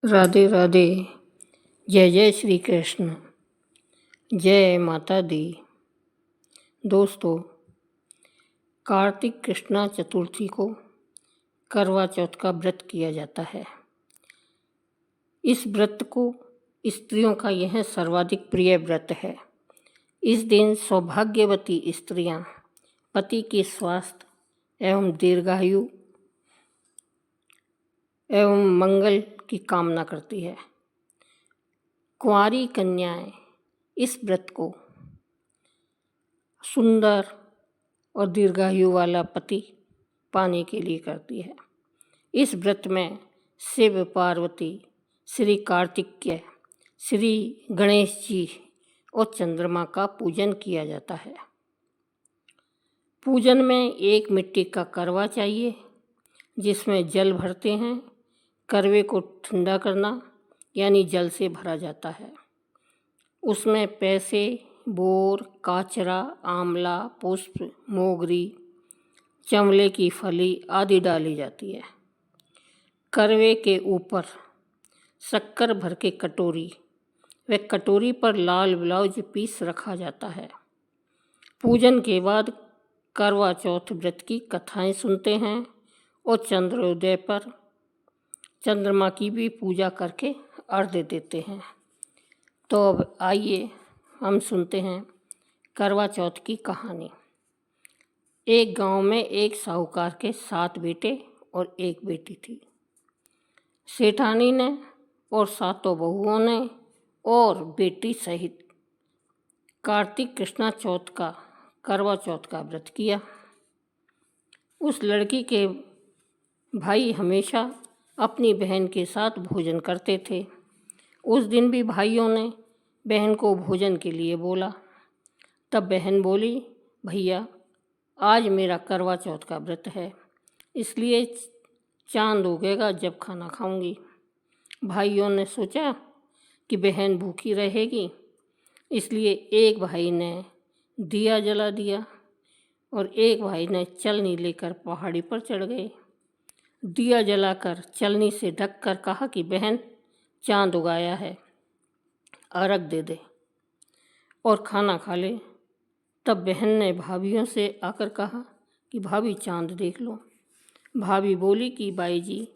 राधे राधे। जय जय श्री कृष्ण। जय माता दी। दोस्तों, कार्तिक कृष्णा चतुर्थी को करवा चौथ का व्रत किया जाता है। इस व्रत को स्त्रियों का यह सर्वाधिक प्रिय व्रत है। इस दिन सौभाग्यवती स्त्रियां पति के स्वास्थ्य एवं दीर्घायु एवं मंगल की कामना करती है। कुंवारी कन्याएं इस व्रत को सुंदर और दीर्घायु वाला पति पाने के लिए करती है। इस व्रत में शिव पार्वती, श्री कार्तिकेय, श्री गणेश जी और चंद्रमा का पूजन किया जाता है। पूजन में एक मिट्टी का करवा चाहिए जिसमें जल भरते हैं। करवे को ठंडा करना यानी जल से भरा जाता है। उसमें पैसे, बोर, काचरा, आंवला, पुष्प, मोगरी, चंवले की फली आदि डाली जाती है। करवे के ऊपर शक्कर भर के कटोरी व कटोरी पर लाल ब्लाउज पीस रखा जाता है। पूजन के बाद करवा चौथ व्रत की कथाएं सुनते हैं और चंद्रोदय पर चंद्रमा की भी पूजा करके अर्घ्य देते हैं। तो अब आइए हम सुनते हैं करवा चौथ की कहानी। एक गांव में एक साहूकार के 7 बेटे और 1 बेटी थी। सेठानी ने और 7 बहुओं ने और बेटी सहित कार्तिक कृष्णा चौथ का करवा चौथ का व्रत किया। उस लड़की के भाई हमेशा अपनी बहन के साथ भोजन करते थे। उस दिन भी भाइयों ने बहन को भोजन के लिए बोला। तब बहन बोली, भैया आज मेरा करवा चौथ का व्रत है, इसलिए चांद उगेगा जब खाना खाऊंगी। भाइयों ने सोचा कि बहन भूखी रहेगी, इसलिए एक भाई ने दिया जला दिया और एक भाई ने चलनी लेकर पहाड़ी पर चढ़ गए। दिया जलाकर चलनी से ढककर कहा कि बहन चांद उगाया है, अर्घ दे दे और खाना खा ले। तब बहन ने भाभियों से आकर कहा कि भाभी चांद देख लो। भाभी बोली कि बाई जी,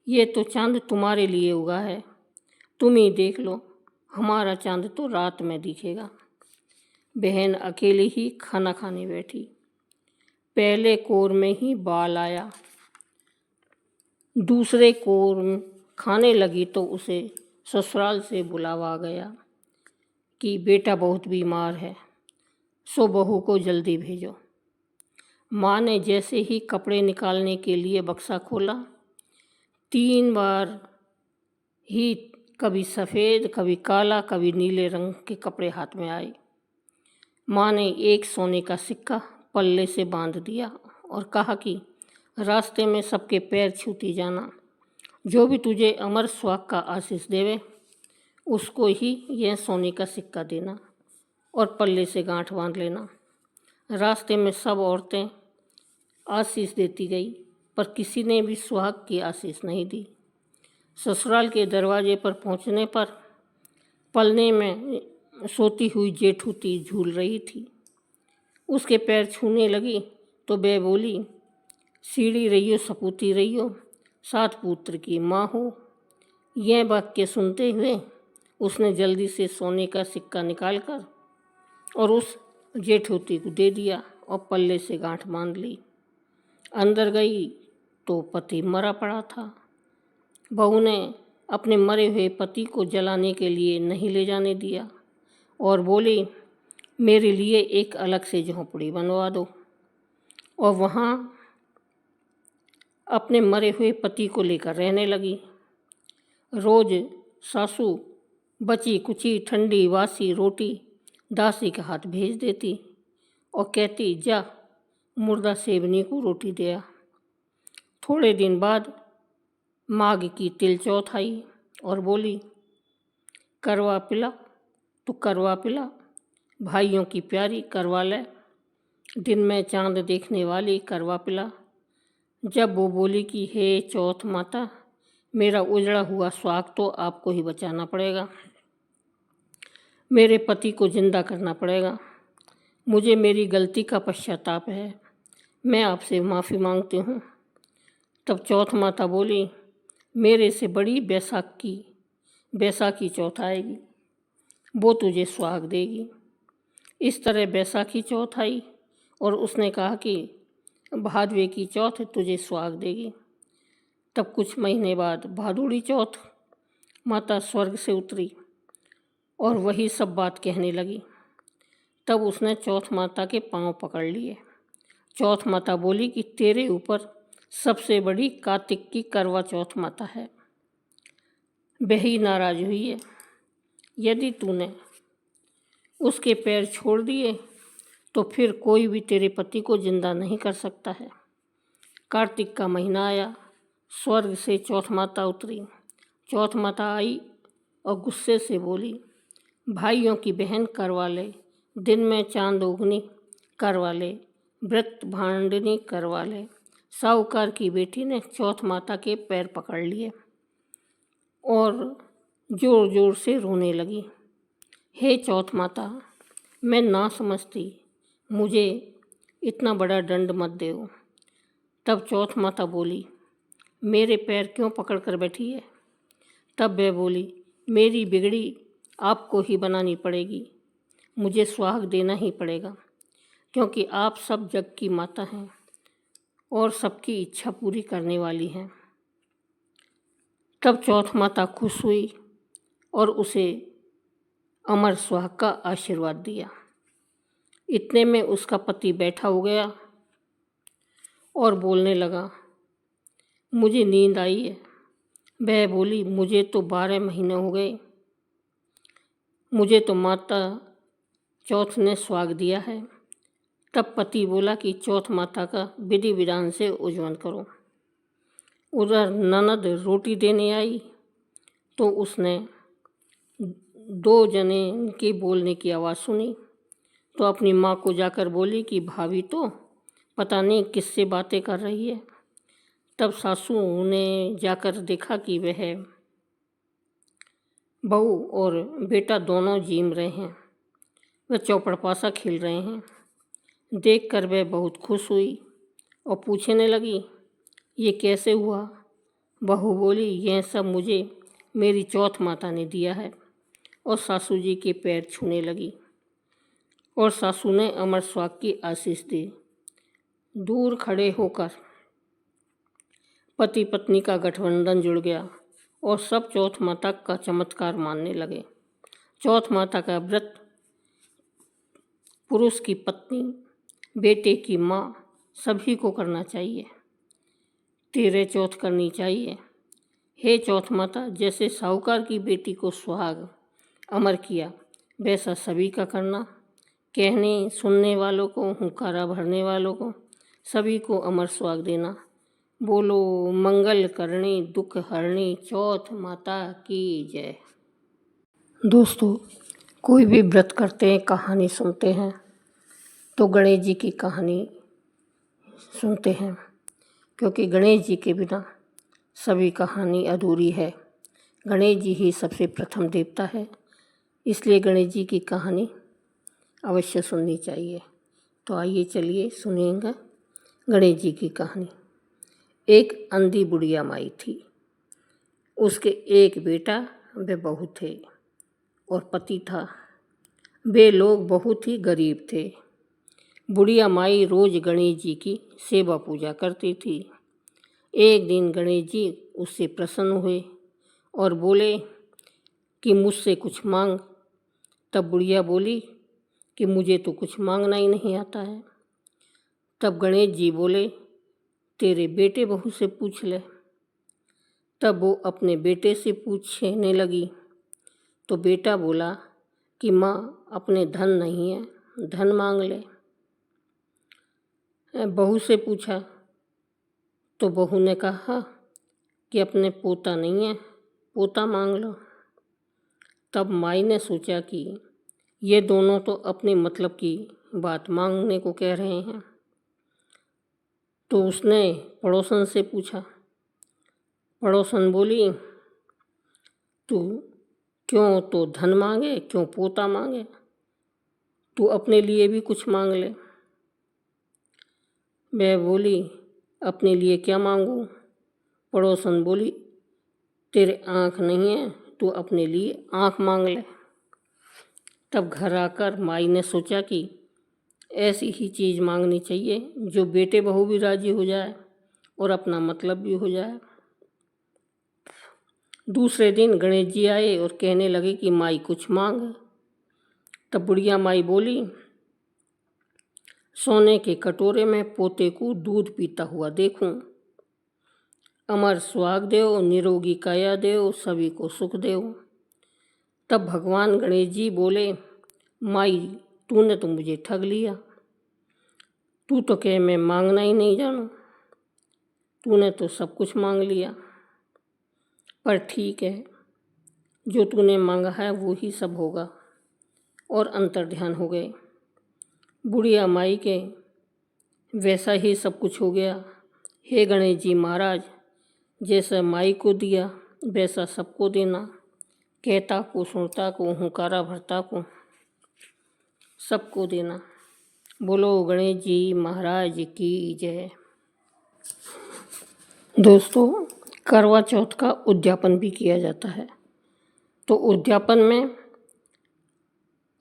ये तो चांद तुम्हारे लिए उगा है, तुम ही देख लो, हमारा चांद तो रात में दिखेगा। बहन अकेली ही खाना खाने बैठी। पहले कोर में ही बाल आया। दूसरे कोर में खाने लगी तो उसे ससुराल से बुलावा गया कि बेटा बहुत बीमार है, सो बहू को जल्दी भेजो। माँ ने जैसे ही कपड़े निकालने के लिए बक्सा खोला, 3 बार ही कभी सफ़ेद, कभी काला, कभी नीले रंग के कपड़े हाथ में आए। माँ ने एक सोने का सिक्का पल्ले से बांध दिया और कहा कि रास्ते में सबके पैर छूती जाना, जो भी तुझे अमर सुहाग का आशीष देवे उसको ही यह सोने का सिक्का देना और पल्ले से गांठ बांध लेना। रास्ते में सब औरतें आशीष देती गई, पर किसी ने भी सुहाग की आशीष नहीं दी। ससुराल के दरवाजे पर पहुंचने पर पलने में सोती हुई जेठूती झूल रही थी। उसके पैर छूने लगी तो वह बोली, सीढ़ी रहियो सपूती रहियो, 7 पुत्र की माँ हो। यह वाक्य सुनते हुए उसने जल्दी से सोने का सिक्का निकालकर और उस जेठूती को दे दिया और पल्ले से गांठ बांध ली। अंदर गई तो पति मरा पड़ा था। बहू ने अपने मरे हुए पति को जलाने के लिए नहीं ले जाने दिया और बोली, मेरे लिए एक अलग से झोंपड़ी बनवा दो। और वहाँ अपने मरे हुए पति को लेकर रहने लगी। रोज सासू बची कुची ठंडी वासी रोटी दासी के हाथ भेज देती और कहती, जा मुर्दा सेवनी को रोटी दे आ। थोड़े दिन बाद माघ की तिल चौथ आई और बोली, करवा पिला तो करवा पिला, भाइयों की प्यारी करवा ले, दिन में चांद देखने वाली करवा पिला। जब वो बोली कि हे चौथ माता, मेरा उजड़ा हुआ सुहाग तो आपको ही बचाना पड़ेगा। मेरे पति को जिंदा करना पड़ेगा। मुझे मेरी गलती का पश्चाताप है। मैं आपसे माफ़ी मांगती हूँ। तब चौथ माता बोली, मेरे से बड़ी बैसाखी चौथ आएगी, वो तुझे सुहाग देगी। इस तरह बैसाखी चौथ आई और उसने कहा कि भादवे की चौथ तुझे सुहाग देगी। तब कुछ महीने बाद भादुड़ी चौथ माता स्वर्ग से उतरी और वही सब बात कहने लगी। तब उसने चौथ माता के पांव पकड़ लिए। चौथ माता बोली कि तेरे ऊपर सबसे बड़ी कार्तिक की करवा चौथ माता है। वही नाराज हुई है। यदि तूने उसके पैर छोड़ दिए तो फिर कोई भी तेरे पति को जिंदा नहीं कर सकता है। कार्तिक का महीना आया, स्वर्ग से चौथ माता उतरी। चौथ माता आई और गुस्से से बोली, भाइयों की बहन करवा ले, दिन में चांद उगनी करवा ले, व्रत भांडनी करवा ले। साहूकार की बेटी ने चौथ माता के पैर पकड़ लिए और जोर जोर से रोने लगी। हे चौथ माता, मैं ना समझती, मुझे इतना बड़ा दंड मत देओ। तब चौथ माता बोली, मेरे पैर क्यों पकड़ कर बैठी है? तब वह बोली, मेरी बिगड़ी आपको ही बनानी पड़ेगी, मुझे सुहाग देना ही पड़ेगा, क्योंकि आप सब जग की माता हैं और सबकी इच्छा पूरी करने वाली हैं। तब चौथ माता खुश हुई और उसे अमर सुहाग का आशीर्वाद दिया। इतने में उसका पति बैठा हो गया और बोलने लगा, मुझे नींद आई है। वह बोली, मुझे तो 12 महीने हो गए, मुझे तो माता चौथ ने सुहाग दिया है। तब पति बोला कि चौथ माता का विधि विधान से उज्जवल करो। उधर ननद रोटी देने आई तो उसने 2 जने के बोलने की आवाज़ सुनी, तो अपनी माँ को जाकर बोली कि भाभी तो पता नहीं किससे बातें कर रही है। तब सासू ने जाकर देखा कि वह बहू और बेटा दोनों जीम रहे हैं, वह चौपड़पासा खेल रहे हैं। देखकर वह बहुत खुश हुई और पूछने लगी, ये कैसे हुआ? बहू बोली, यह सब मुझे मेरी चौथ माता ने दिया है, और सासू जी के पैर छूने लगी और सासू ने अमर सुहाग की आशीष दी। दूर खड़े होकर पति पत्नी का गठबंधन जुड़ गया और सब चौथ माता का चमत्कार मानने लगे। चौथ माता का व्रत पुरुष की पत्नी, बेटे की माँ सभी को करना चाहिए। 13 चौथ करनी चाहिए। हे चौथ माता, जैसे साहूकार की बेटी को सुहाग अमर किया, वैसा सभी का करना। कहने सुनने वालों को, हुंकारा भरने वालों को, सभी को अमर सुहाग देना। बोलो मंगल करणी दुख हरणी चौथ माता की जय। दोस्तों, कोई भी व्रत करते हैं, कहानी सुनते हैं, तो गणेश जी की कहानी सुनते हैं, क्योंकि गणेश जी के बिना सभी कहानी अधूरी है। गणेश जी ही सबसे प्रथम देवता है, इसलिए गणेश जी की कहानी अवश्य सुननी चाहिए। तो आइए चलिए सुनिएगा गणेश जी की कहानी। एक अंधी बुढ़िया माई थी, उसके एक बेटा व बहू थे और पति था। वे लोग बहुत ही गरीब थे। बुढ़िया माई रोज गणेश जी की सेवा पूजा करती थी। एक दिन गणेश जी उससे प्रसन्न हुए और बोले कि मुझसे कुछ मांग। तब बुढ़िया बोली कि मुझे तो कुछ मांगना ही नहीं आता है। तब गणेश जी बोले, तेरे बेटे बहू से पूछ ले। तब वो अपने बेटे से पूछने लगी तो बेटा बोला कि माँ, अपने धन नहीं है, धन मांग ले। बहू से पूछा तो बहू ने कहा कि अपने पोता नहीं है, पोता मांग लो। तब माई ने सोचा कि ये दोनों तो अपने मतलब की बात मांगने को कह रहे हैं, तो उसने पड़ोसन से पूछा पड़ोसन बोली, तू क्यों तो धन मांगे, क्यों पोता मांगे, तू अपने लिए भी कुछ मांग ले। वह बोली, अपने लिए क्या मांगूं? पड़ोसन बोली, तेरे आँख नहीं है, तू अपने लिए आँख मांग ले। तब घर आकर माई ने सोचा कि ऐसी ही चीज़ मांगनी चाहिए जो बेटे बहू भी राजी हो जाए और अपना मतलब भी हो जाए। दूसरे दिन गणेश जी आए और कहने लगे कि माई कुछ मांग। तब बुढ़िया माई बोली, सोने के कटोरे में पोते को दूध पीता हुआ देखूं। अमर सुहाग देव, निरोगी काया देव, सभी को सुख देव। तब भगवान गणेश जी बोले, माई तूने तो मुझे ठग लिया, तू तो कहे मैं मांगना ही नहीं जानूं, तूने तो सब कुछ मांग लिया। पर ठीक है, जो तूने मांगा है वो ही सब होगा। और अंतर्ध्यान हो गए। बुढ़िया माई के वैसा ही सब कुछ हो गया। हे गणेश जी महाराज, जैसा माई को दिया वैसा सबको देना, कहता को, सुनता को, हुंकारा भरता को, सबको देना। बोलो गणेश जी महाराज की जय। दोस्तों, करवा चौथ का उद्यापन भी किया जाता है। तो उद्यापन में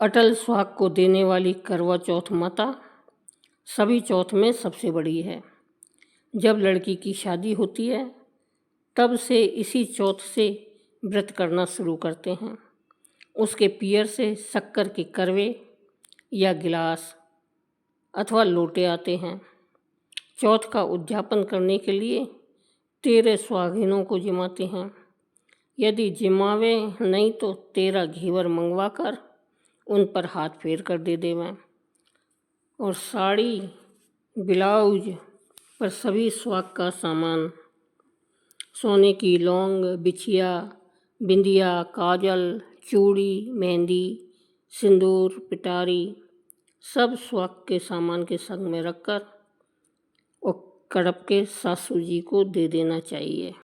अटल सुहाग को देने वाली करवा चौथ माता सभी चौथ में सबसे बड़ी है। जब लड़की की शादी होती है तब से इसी चौथ से व्रत करना शुरू करते हैं। उसके पियर से शक्कर के करवे या गिलास अथवा लोटे आते हैं। चौथ का उद्यापन करने के लिए 13 सुहागिनों को जिमाते हैं। यदि जिमावे नहीं तो 13 घेवर मंगवा कर उन पर हाथ फेर कर दे देवें। और साड़ी, ब्लाउज पर सभी सुहाग का सामान, सोने की लौंग, बिछिया, बिंदिया, काजल, चूड़ी, मेहंदी, सिंदूर, पिटारी, सब सुहाग के सामान के संग में रखकर और कड़प के सासू जी को दे देना चाहिए।